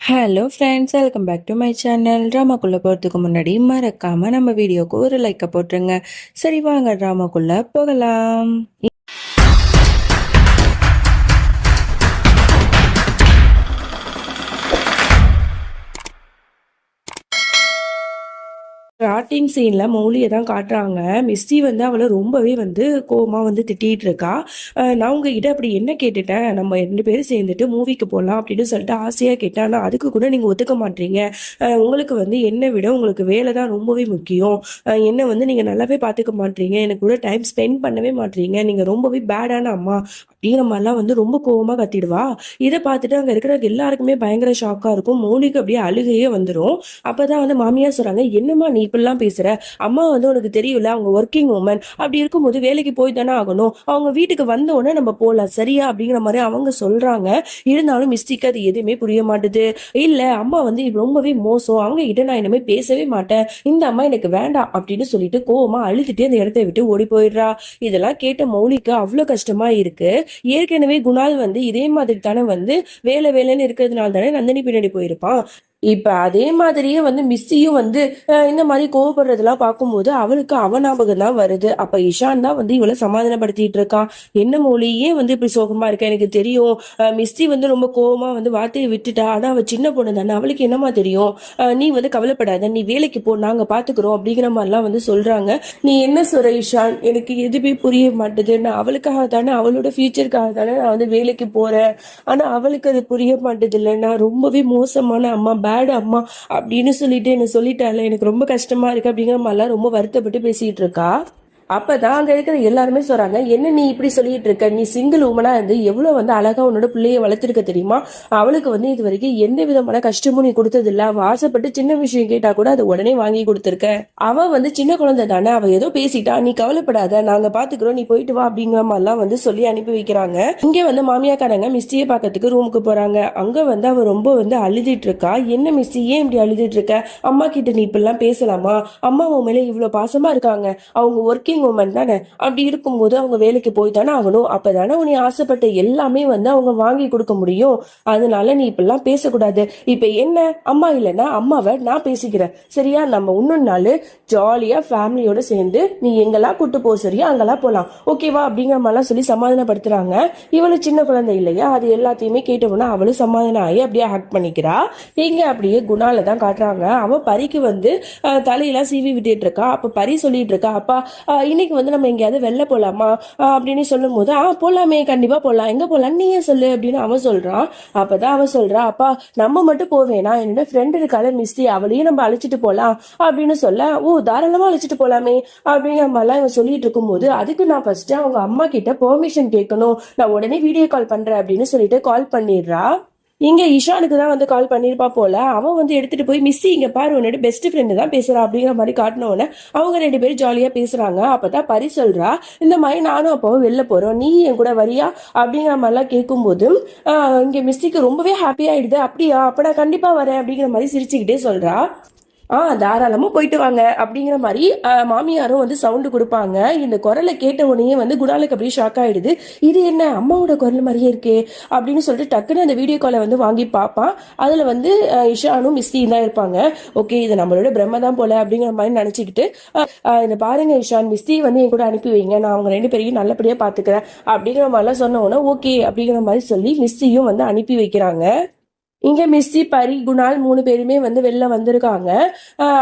Hello friends, welcome back to my channel. ட்ராமாக்குள்ளே போகிறதுக்கு முன்னாடி மறக்காமல் நம்ம வீடியோக்கு ஒரு லைக்கை போட்டுருங்க. சரி வாங்க ட்ராமாக்குள்ளே போகலாம். ஸ்டார்டிங் சீனில் மௌலியை தான் காட்டுறாங்க. மிஸ்ஸி வந்து அவளை ரொம்பவே வந்து கோவமாக வந்து திட்டிகிட்டு இருக்கா. நான் உங்ககிட்ட அப்படி என்ன கேட்டுட்டேன், நம்ம 2 பேரும் சேர்ந்துட்டு மூவிக்கு போகலாம் அப்படின்னு சொல்லிட்டு ஆசையாக கேட்டேன். ஆனால் அதுக்கு கூட நீங்கள் ஒத்துக்க மாட்டீங்க. உங்களுக்கு வந்து என்னை விட உங்களுக்கு வேலை தான் ரொம்பவே முக்கியம். என்னை வந்து நீங்கள் நல்லாவே பார்த்துக்க மாட்டீங்க, எனக்கு கூட டைம் ஸ்பெண்ட் பண்ணவே மாட்டீங்க, நீங்கள் ரொம்பவே பேடான அம்மா அப்படிங்கிற மாதிரிலாம் வந்து ரொம்ப கோவமாக கத்திடுவா. இதை பார்த்துட்டு அங்கே இருக்கிற எல்லாருக்குமே பயங்கர ஷாக்காக இருக்கும். மௌலிக்கு அப்படியே அழுகையே வந்துடும். அப்போ தான் வந்து மாமியார் சொல்கிறாங்க, என்னம்மா நீ இப்படிலாம் பேசுற, அம்மா வந்து உனக்கு தெரியல, அவங்க ஒர்க்கிங் உமன், அப்படி இருக்கும்போது வேலைக்கு போய் தானே ஆகணும், அவங்க வீட்டுக்கு வந்த உடனே நம்ம போகலாம் சரியா அப்படிங்கிற மாதிரி அவங்க சொல்றாங்க. இருந்தாலும் மிஸ்டிக்கு அது எதுவுமே புரிய மாட்டுது. இல்ல அம்மா வந்து ரொம்பவே மோசம், அவங்க கிட்ட நான் இனிமே பேசவே மாட்டேன், இந்த அம்மா எனக்கு வேண்டாம் அப்படின்னு சொல்லிட்டு கோவமா அழுதுட்டு அந்த இடத்த விட்டு ஓடி போயிடுறா. இதெல்லாம் கேட்ட மௌலிக்கு அவ்வளவு கஷ்டமா இருக்கு. ஏற்கனவே குணால் வந்து இதே மாதிரி தானே வந்து வேலை வேலைன்னு இருக்கிறதுனால தானே நந்தினி பின்னாடி போயிருப்பான். இப்ப அதே மாதிரியே வந்து மிஸ்ஸியும் வந்து இந்த மாதிரி கோவப்படுறதெல்லாம் பார்க்கும்போது அவளுக்கு அவ ஞாபகம் தான் வருது. அப்ப இஷான் தான் வந்து இவளை சமாதானப்படுத்திட்டு இருக்கான். என்ன மொழியே வந்து இப்படி சோகமா இருக்க, எனக்கு தெரியும் மிஸ்ஸி வந்து ரொம்ப கோவமா வந்து வார்த்தையை விட்டுட்டா, ஆனா அவ சின்ன பொண்ணு தானே, அவளுக்கு என்னமா தெரியும், நீ வந்து கவலைப்படாத, நீ வேலைக்கு போ, நாங்க பாத்துக்கிறோம் அப்படிங்கிற மாதிரிலாம் வந்து சொல்றாங்க. நீ என்ன சொல்ற இஷான், எனக்கு எதுவுமே புரிய மாட்டுது. நான் அவளுக்காக தானே, அவளோட ஃபியூச்சருக்காக தானே நான் வந்து வேலைக்கு போறேன், ஆனா அவளுக்கு அது புரிய மாட்டுது. இல்லை நான் ரொம்பவே மோசமான அம்மா, பேட் அம்மா அப்படின்னு சொல்லிட்டு என்ன சொல்லிட்டால, எனக்கு ரொம்ப கஷ்டமா இருக்கு அப்படிங்கிற மாதிரிலாம் ரொம்ப வருத்தப்பட்டு பேசிட்டு இருக்கா. அப்பதான் அங்க இருக்கிற எல்லாருமே சொல்றாங்க, என்ன நீ இப்படி சொல்லிட்டு இருக்க, நீ சிங்கிள் உமனா இருந்து எவ்வளவு வந்து அழகா உன்னோட பிள்ளைய வளர்த்திருக்க தெரியுமா, அவளுக்கு வந்து இது வரைக்கும் எந்த விதமான கஷ்டமும் நீ கொடுத்தது இல்ல, அவ ஆசைப்பட்டு சின்ன விஷயம் கேட்டா கூட அதை உடனே வாங்கி கொடுத்துருக்க, அவ வந்து சின்ன குழந்தை தானே, அவ ஏதோ பேசிட்டா, நீ கவலைப்படாத, நாங்க பாத்துக்கிறோம், நீ போயிட்டு வா அப்படிங்கிற மாதிரிலாம் வந்து சொல்லி அனுப்பி வைக்கிறாங்க. இங்க வந்து மாமியாக்காரங்க மிஸ்டியை பாக்கிறதுக்கு ரூமுக்கு போறாங்க. அங்க வந்து அவ ரொம்ப வந்து அழுதுட்டு இருக்கா. என்ன மிஸ்டி ஏன் இப்படி அழுதுட்டு இருக்க, அம்மா கிட்ட நீ இப்பெல்லாம் பேசலாமா, அம்மா உன் மேல இவ்வளவு பாசமா இருக்காங்க, அவங்க ஒர்க்கிங் உமன் தானே, அப்படி இருக்கும்போது அவங்க வேலைக்கு போய் தானே ஆகணும், அப்பதானே உன்னை ஆசைப்பட்ட எல்லாமே வந்து அவங்க வாங்கி கொடுக்க முடியும், அதனால நீ இப்பெல்லாம் பேசக்கூடாது. இப்ப என்ன, அம்மா இல்லைன்னா அம்மாவை நான் பேசிக்கிறேன் சரியா, நம்ம இன்னொரு நாள் ஜாலியா ஃபேமிலியோட சேர்ந்து நீ எங்கெல்லாம் கூட்டு போ சரியா, அங்கெல்லாம் போலாம் ஓகேவா அப்படிங்கிற மாதிரிலாம் சொல்லி சமாதானப்படுத்துறாங்க. இவளு சின்ன குழந்தை இல்லையா, அது எல்லாத்தையுமே கேட்டவொன்னா அவளும் சமாதானம் ஆகி அப்படியே ஆக்ட் பண்ணிக்கிறா. இங்க அப்படியே குணால தான் காட்டுறாங்க. அவ பரிக்கு வந்து தலையெல்லாம் சீவி விட்டுட்டு இருக்கா. அப்ப பரி சொல்லிட்டு இருக்கா, அப்பா இன்னைக்கு வந்து நம்ம எங்கேயாவது வெளில போலாமா அப்படின்னு சொல்லும் போது, போலாமே, கண்டிப்பா போலாம், எங்க போலாம் நீயே சொல்லு அப்படின்னு அவன் சொல்றான். அப்பதான் அவன் சொல்றா, அப்பா நம்ம மட்டும் போவேனா, என்னோட ஃப்ரெண்ட் இருக்கால மிஸ்டி, அவளையும் நம்ம அழைச்சிட்டு போலாம் அப்படின்னு சொல்ல, தாராளமா அழைச்சிட்டு போலாமே அப்படிங்கிற மாதிரிலாம் இவன் சொல்லிட்டு இருக்கும் போது, அதுக்கு நான் ஃபர்ஸ்ட் அவங்க அம்மா கிட்ட பெர்மிஷன் கேட்கணும், நான் உடனே வீடியோ கால் பண்றேன் அப்படின்னு சொல்லிட்டு கால் பண்ணிடுறா. இங்க இஷானுக்கு தான் வந்து கால் பண்ணிருப்பா போல. அவன் வந்து எடுத்துட்டு போய், மிஸ்ஸி இங்க பாரு, உன்னோட பெஸ்ட் ஃப்ரெண்டு தான் பேசுறா அப்படிங்கிற மாதிரி காட்டினோடனே அவங்க 2 பேரும் ஜாலியா பேசுறாங்க. அப்பதான் பரி சொல்றா, இந்த மாதிரி நானும் அப்பாவும் வெளில போறோம், நீ என் கூட வரியா அப்படிங்கிற மாதிரிலாம் கேட்கும்போது இங்க மிஸ்ஸிக்கு ரொம்பவே ஹாப்பி ஆயிடுது. அப்படியா, அப்ப நான் கண்டிப்பா வரேன் அப்படிங்கிற மாதிரி சிரிச்சுக்கிட்டே சொல்றா. தாராளமா போயிட்டு வாங்க அப்படிங்கிற மாதிரி மாமியாரும் வந்து சவுண்டு கொடுப்பாங்க. இந்த குரலை கேட்ட உடனே வந்து குணாலுக்கு அப்படியே ஷாக் ஆயிடுது. இது என்ன அம்மாவோட குரல் மாதிரியே இருக்கே அப்படின்னு சொல்லிட்டு டக்குன்னு அந்த வீடியோ காலை வந்து வாங்கி பார்ப்பான். அதுல வந்து இஷானும் மிஸ்டியும் தான் இருப்பாங்க. ஓகே, இது நம்மளோட பிரம்ம தான் போல அப்படிங்கிற மாதிரி நினைச்சுக்கிட்டு, இந்த பாருங்க இஷான், மிஸ்டி வந்து என் கூட அனுப்பி வைங்க, நான் அவங்க 2 பேரையும் நல்லபடியா பாத்துக்கிறேன் அப்படிங்கிற மாதிரிலாம் சொன்ன உடனே ஓகே அப்படிங்கிற மாதிரி சொல்லி மிஸ்டியும் வந்து அனுப்பி வைக்கிறாங்க. இங்க மிஸ்ஸி, பரி, குணால் 3 பேருமே வந்து வெளில வந்திருக்காங்க.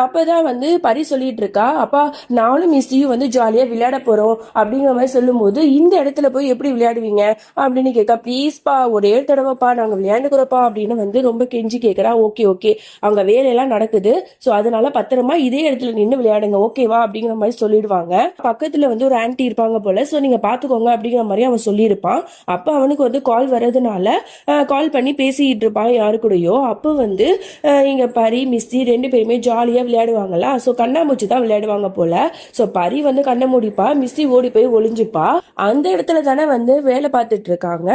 அப்பதான் வந்து பரி சொல்லிட்டு இருக்கா, அப்பா நானும் மிஸ்ஸியும் வந்து ஜாலியா விளையாட போறோம் அப்படிங்கிற மாதிரி சொல்லும் போது, இந்த இடத்துல போய் எப்படி விளையாடுவீங்க அப்படின்னு கேட்கா. ப்ளீஸ்பா, ஒரே தடவைப்பா, நாங்க விளையாண்டுக்கிறோப்பா அப்படின்னு வந்து ரொம்ப கெஞ்சி கேட்கறா. ஓகே ஓகே, அவங்க வேலையெல்லாம் நடக்குது, ஸோ அதனால பத்திரமா இதே இடத்துல நின்று விளையாடுங்க ஓகேவா அப்படிங்கிற மாதிரி சொல்லிடுவாங்க. பக்கத்துல வந்து ஒரு ஆன்டி இருப்பாங்க போல, ஸோ நீங்க பாத்துக்கோங்க அப்படிங்கிற மாதிரி அவன் சொல்லியிருப்பான். அப்ப அவனுக்கு வந்து கால் வர்றதுனால கால் பண்ணி பேசிட்டு இருப்பான் கூடயோ. அப்போ வந்து இங்க பரி, மிஸ்டி 2 பேருமே ஜாலியா விளையாடுவாங்களா, சோ கண்ணாமூச்சி தான் விளையாடுவாங்க போல. சோ பரி வந்து கண்ணை மூடிப்பா, மிஸ்டி ஓடி போய் ஒளிஞ்சுப்பா. அந்த இடத்துல தானே வந்து வேலை பார்த்துட்டு இருக்காங்க.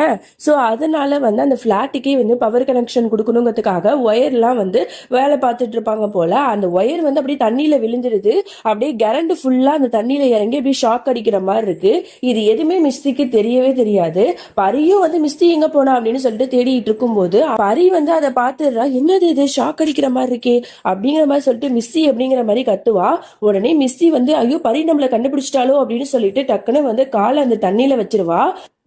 சோ அதனால வந்து அந்த பிளாட்டுக்கே வந்து பவர் கனெக்ஷன் கொடுக்கணுங்கிறதுக்காக ஒயர்லாம் வந்து வேலை பார்த்துட்டு இருப்பாங்க போல. அந்த ஒயர் வந்து அப்படியே தண்ணியில விழுந்துருது. அப்படியே கரண்ட் ஃபுல்லா அந்த தண்ணியில இறங்கி அப்படியே ஷாக் அடிக்கிற மாதிரி இருக்கு. இது எதுவுமே மிஸ்டிக்கு தெரியவே தெரியாது. பரியும் வந்து மிஸ்டி எங்க போனா அப்படின்னு சொல்லிட்டு தேடிட்டு இருக்கும் போது, பரி வந்து வந்து அதை பார்த்துடுறா. என்னது இது, ஷாக் அடிக்கிற மாதிரி இருக்கே அப்படிங்கிற மாதிரி சொல்லிட்டு மிஸ்ஸி அப்படிங்கிற மாதிரி கத்துவா. உடனே மிஸ்ஸி வந்து ஐயோ பரி நம்மளை கண்டுபிடிச்சிட்டாலோ அப்படின்னு சொல்லிட்டு டக்குன்னு வந்து காலை அந்த தண்ணியில வச்சிருவா.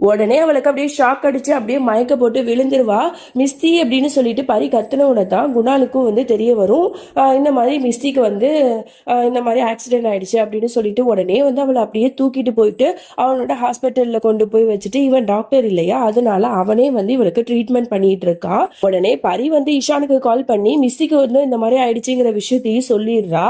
உடனே அவளுக்கு அப்படியே ஷாக் அடிச்சு அப்படியே மயக்க போட்டு விழுந்துருவா. மிஸ்தி அப்படின்னு சொல்லிட்டு பரி கத்துன உடனே தான் குணாலுக்கும் வந்து தெரிய வரும், இந்த மாதிரி மிஸ்திக்கு வந்து இந்த மாதிரி ஆக்சிடென்ட் ஆயிடுச்சு அப்படின்னு சொல்லிட்டு உடனே வந்து அவளை அப்படியே தூக்கிட்டு போயிட்டு அவனோட ஹாஸ்பிட்டல்ல கொண்டு போய் வச்சுட்டு, இவன் டாக்டர் இல்லையா அதனால அவனே வந்து இவளுக்கு ட்ரீட்மெண்ட் பண்ணிட்டு இருக்கான். உடனே பரி வந்து இஷானுக்கு கால் பண்ணி மிஸ்திக்கு வந்து இந்த மாதிரி ஆயிடுச்சுங்கிற விஷயத்தையும் சொல்லிடுறா.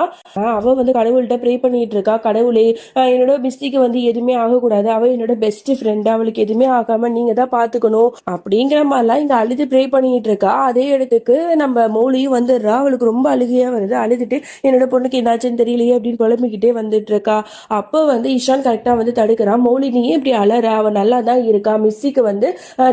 அவ வந்து கடவுள்கிட்ட ப்ரே பண்ணிட்டு இருக்கா, கடவுளே என்னோட மிஸ்திக்கு வந்து எதுவுமே ஆகக்கூடாது, அவ என்னோட பெஸ்ட் ஃப்ரெண்ட், அவளுக்கு எதுவுமே ஆகாம நீங்க தான் பாத்துக்கணும் அப்படிங்கிற மாதிரிலாம் இங்க அழுது ப்ரே பண்ணிட்டு இருக்கா. அதே இடத்துக்கு நம்ம மௌலியும் வந்துடுறா. அவளுக்கு ரொம்ப அழுகையா வருது. அழுதுட்டு என்னோட பொண்ணுக்கு என்னாச்சுன்னு தெரியலையே அப்படின்னு குழம்பிக்கிட்டே வந்துட்டு இருக்கா. அப்போ வந்து இஷான் கரெக்டா வந்து தடுக்கிறான். மௌலி நீ இப்படி அழற, அவ நல்லா தான் இருக்கா, மிஸ்ஸிக்கு வந்து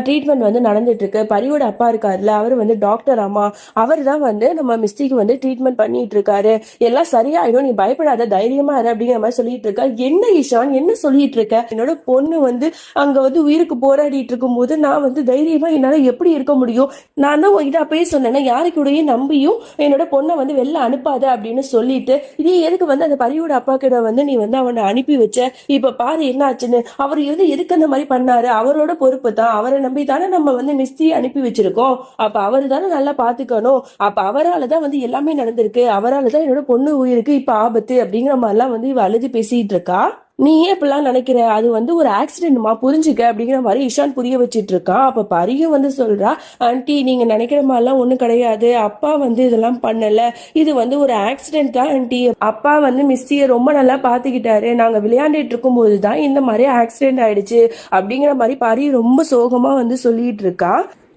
ட்ரீட்மெண்ட் வந்து நடந்துட்டு இருக்கு, பரியோட அப்பா இருக்காருல்ல அவர் வந்து டாக்டர் ஆமா, அவர் தான் வந்து நம்ம மிஸ்ஸிக்கு வந்து ட்ரீட்மெண்ட் பண்ணிட்டு இருக்காரு, எல்லாம் சரியாயிடும், நீ பயப்படாத தைரியமா இரு அப்படிங்கிற மாதிரி சொல்லிட்டு இருக்கா. என்ன இஷான் என்ன சொல்லிட்டு இருக்க, என்னோட பொண்ணு வந்து அங்க வந்து உயிருக்கு போராடிட்டு இருக்கும் போது நான் வந்து தைரியமா என்னால எப்படி இருக்க முடியும், நான் தான் உங்ககிட்ட அப்பயே சொன்னேன்னா யாருக்கூடயும் நம்பியும் என்னோட பொண்ணை வந்து வெளில அனுப்பாத அப்படின்னு சொல்லிட்டு இதே எதுக்கு வந்து அந்த பரியோட அப்பா கிட்ட வந்து நீ வந்து அவனை அனுப்பி வச்ச, இப்ப பாரு என்ன ஆச்சுன்னு, அவர் வந்து எதுக்கு அந்த மாதிரி பண்ணாரு, அவரோட பொறுப்பு தான், அவரை நம்பி தானே நம்ம வந்து மிஸ்தியை அனுப்பி வச்சிருக்கோம், அப்ப அவரு தானே நல்லா பாத்துக்கணும், அப்ப அவரால் தான் வந்து எல்லாமே நடந்திருக்கு, அவரால் தான் என்னோட பொண்ணு உயிருக்கு இப்ப ஆபத்து அப்படிங்கிற மாதிரிலாம் வந்து இவ அழுது பேசிட்டு இருக்கா. நீ ஏன் இப்பெல்லாம் நினைக்கிற, அது வந்து ஒரு ஆக்சிடென்ட்மா புரிஞ்சுக்க அப்படிங்கிற மாதிரி இஷான் புரிய வச்சிட்டு இருக்கான். அப்ப பரியும் வந்து சொல்றா, ஆண்டி நீங்க நினைக்கிற மாதிரிலாம் ஒண்ணும் கிடையாது, அப்பா வந்து இதெல்லாம் பண்ணல, இது வந்து ஒரு ஆக்சிடென்ட் தான் ஆண்டி, அப்பா வந்து மிஸ்ஸிய ரொம்ப நல்லா பாத்துக்கிட்டாரு, நாங்க விளையாண்டுட்டு இருக்கும் போதுதான் இந்த மாதிரி ஆக்சிடென்ட் ஆயிடுச்சு அப்படிங்கிற மாதிரி பரி ரொம்ப சோகமா வந்து சொல்லிட்டு இருக்கா.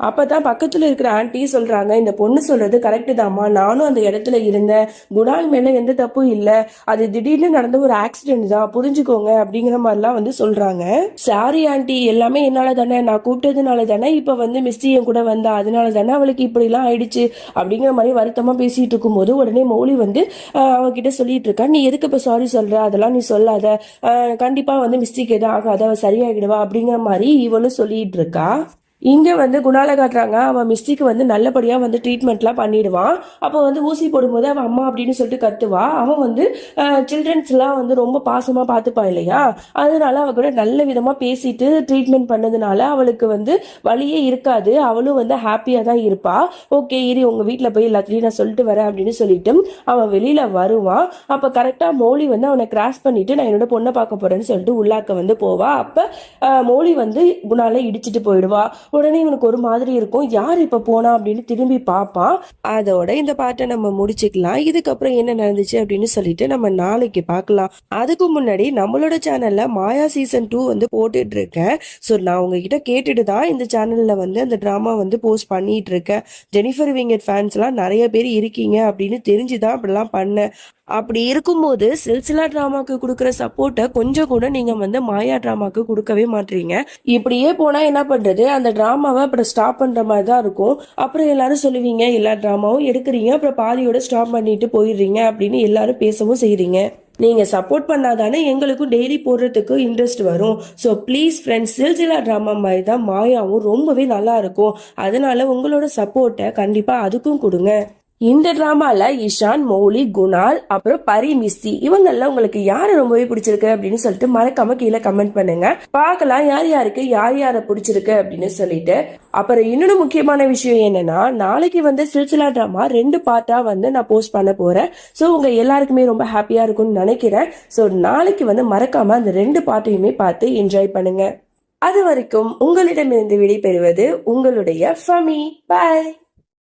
அப்பதான் பக்கத்துல இருக்கிற ஆண்டி சொல்றாங்க, இந்த பொண்ணு சொல்றது கரெக்டு தாம்மா, நானும் அந்த இடத்துல இருந்தேன், குணால் மேல எந்த தப்பும் இல்ல, அது திடீர்னு நடந்த ஒரு ஆக்சிடென்ட் தான் புரிஞ்சுக்கோங்க அப்படிங்கிற மாதிரிலாம் வந்து சொல்றாங்க. சாரி ஆண்டி, எல்லாமே என்னால தானே, நான் கூப்பிட்டதுனால தானே இப்ப வந்து மிஸ்டி என் கூட வந்தா, அதனால தானே அவளுக்கு இப்படி எல்லாம் ஆயிடுச்சு அப்படிங்கிற மாதிரி வருத்தமா பேசிட்டு இருக்கும் போது உடனே மௌலி வந்து அவகிட்ட சொல்லிட்டு இருக்கா, நீ எதுக்கு இப்ப சாரி சொல்ற, அதெல்லாம் நீ சொல்லாத, கண்டிப்பா வந்து மிஸ்டேக் எதுவும் ஆகாத, அவ சரியாகிடுவா அப்படிங்கிற மாதிரி இவளும் சொல்லிட்டு இருக்கா. இங்க வந்து குணால காட்டுறாங்க, அவன் மிஸ்டிக்கு வந்து நல்லபடியா வந்து ட்ரீட்மெண்ட்லாம் பண்ணிடுவான். அப்போ வந்து ஊசி போடும்போது அவன் அம்மா அப்படின்னு சொல்லிட்டு கத்துவா. அவன் வந்து சில்ட்ரன்ஸ் எல்லாம் வந்து ரொம்ப பாசமா பாத்துப்பான் இல்லையா, அதனால அவ கூட நல்ல விதமா பேசிட்டு ட்ரீட்மெண்ட் பண்ணதுனால அவளுக்கு வந்து வலியே இருக்காது, அவளும் வந்து ஹாப்பியா தான் இருப்பா. ஓகே இரு உங்க வீட்டுல போய் எல்லாத்தையும் நான் சொல்லிட்டு வரேன் அப்படின்னு சொல்லிட்டு அவன் வெளியில வருவான். அப்ப கரெக்டா மௌலி வந்து அவனை கிராஸ் பண்ணிட்டு நான் என்னோட பொண்ணை பார்க்க போறேன்னு சொல்லிட்டு உள்ளாக்க வந்து போவா. அப்ப மௌலி வந்து குணால இடிச்சிட்டு போயிடுவா. உடனே இவனுக்கு ஒரு மாதிரி இருக்கும், யார் இப்ப போனா அப்படின்னு திரும்பி பார்ப்பான். அதோட இந்த பாட்டை நம்ம முடிச்சுக்கலாம். இதுக்கப்புறம் என்ன நடந்துச்சு அப்படின்னு சொல்லிட்டு நம்ம நாளைக்கு பார்க்கலாம். அதுக்கு முன்னாடி நம்மளோட சேனல்ல மாயா சீசன் 2 வந்து போட்டுட்டு இருக்கேன். ஸோ நான் உங்ககிட்ட கேட்டுட்டு தான் இந்த சேனல்ல வந்து அந்த டிராமா வந்து போஸ்ட் பண்ணிட்டு இருக்கேன். ஜெனிஃபர் விங்கட் ஃபேன்ஸ் எல்லாம் நிறைய பேர் இருக்கீங்க அப்படின்னு தெரிஞ்சுதான் அப்படிலாம் பண்ணேன். அப்படி இருக்கும்போது சில்சிலா டிராமாக்கு கொடுக்குற சப்போர்ட்டை கொஞ்சம் கூட நீங்க வந்து மாயா டிராமாக்கு கொடுக்கவே மாட்டீங்க. இப்படியே போனா என்ன பண்றது, அந்த டிராமாவை அப்புறம் ஸ்டாப் பண்ற மாதிரி தான் இருக்கும். அப்புறம் எல்லாரும் சொல்லுவீங்க எல்லா டிராமாவும் எடுக்கிறீங்க அப்புறம் பாதியோட ஸ்டாப் பண்ணிட்டு போயிடுறீங்க அப்படின்னு எல்லாரும் பேசவும் செய்றீங்க. நீங்க சப்போர்ட் பண்ணாதானே எங்களுக்கும் டெய்லி போடுறதுக்கு இன்ட்ரெஸ்ட் வரும். ஸோ ப்ளீஸ் ஃப்ரெண்ட்ஸ், சில்சிலா டிராமா மாதிரி தான் மாயாவும் ரொம்பவே நல்லா இருக்கும். அதனால உங்களோட சப்போர்ட்டை கண்டிப்பா அதுக்கும் கொடுங்க. இந்த டிராமால இஷான், மௌலி, குணால் அப்புறம் பரி, மிஸ்ஸி இவங்கெல்லாம் உங்களுக்கு யாரை ரொம்பவே பிடிச்சிருக்கு அப்படின்னு சொல்லிட்டு மறக்காம கீழே கமெண்ட் பண்ணுங்க. பார்க்கலாம் யார் யாருக்கு யார் யாரை பிடிச்சிருக்கு அப்படின்னு சொல்லிட்டு. அப்புறம் இன்னொரு முக்கியமான விஷயம் என்னன்னா, நாளைக்கு வந்து சில்சிலா டிராமா 2 பார்ட்டா வந்து நான் போஸ்ட் பண்ண போறேன். ஸோ உங்க எல்லாருக்குமே ரொம்ப ஹாப்பியா இருக்கும்னு நினைக்கிறேன். ஸோ நாளைக்கு வந்து மறக்காம அந்த 2 பார்ட்டையுமே பார்த்து என்ஜாய் பண்ணுங்க. அது வரைக்கும் உங்களிடமிருந்து விடைபெறுவது உங்களுடைய ஃபமி. பாய்.